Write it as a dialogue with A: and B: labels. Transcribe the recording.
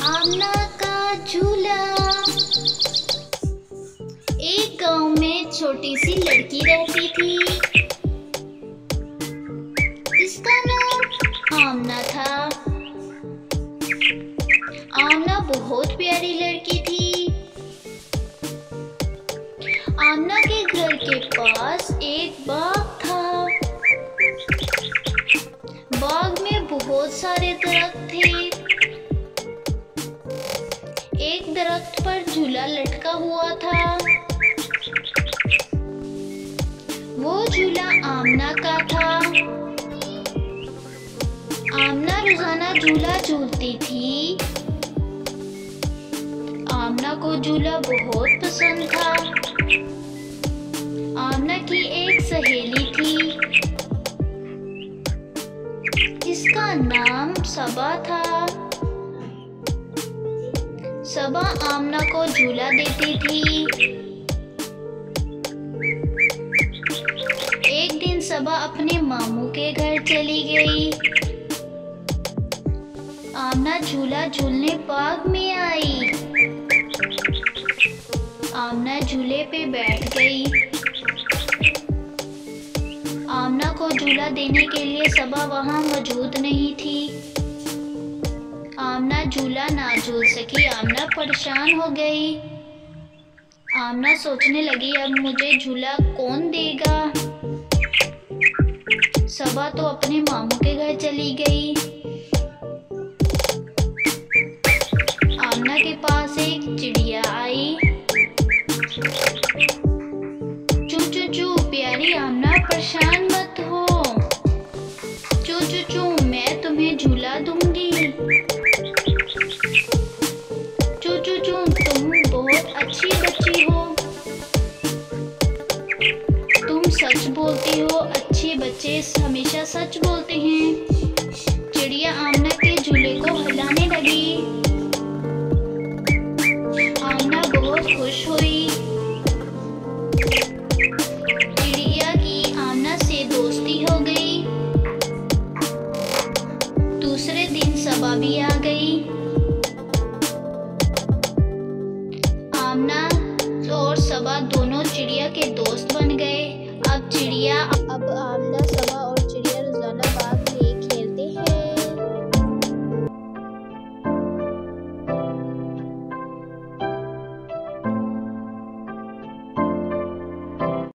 A: आमना का झूला। एक गांव में छोटी सी लड़की रहती थी। इसका नाम आमना था। आमना बहुत प्यारी लड़की थी। आमना के घर के पास एक बाग था। बाग में बहुत सारे दरख्त थे। एक दरख्त पर झूला लटका हुआ था। वो झूला आमना का था। आमना रोजाना झूला झूलती थी। आमना को झूला बहुत पसंद था। आमना की एक सहेली थी। जिसका नाम सबा था। सबा आमना को झूला देती थी। एक दिन सबा अपने मामू के घर चली गई। आमना झूला झूलने बाग में आई। आमना झूले पे बैठ गई। आमना को झूला देने के लिए सबा वहां मौजूद नहीं थी। आमना झूला ना झूल सकी। आमना परेशान हो गई। आमना सोचने लगी, अब मुझे झूला कौन देगा। सबा तो अपने मामू के घर चली गई। आमना के पास एक चिड़िया आई। चू चू चू, प्यारी आमना परेशान मत हो। चू चू चू, मैं तुम्हें झूला दूंगी। चू चू चू, तुम बहुत अच्छी बच्ची हो। तुम सच बोलती हो। अच्छे बच्चे हमेशा सच बोलते हैं। चिड़िया आमना के झूले को हिलाने लगी। आमना बहुत खुश हुई। चिड़िया की आमना से दोस्ती हो गई। दूसरे दिन सबा भी आ गई। आमना और सबा दोनों चिड़िया के दोस्त बन गए। अब आमना सबा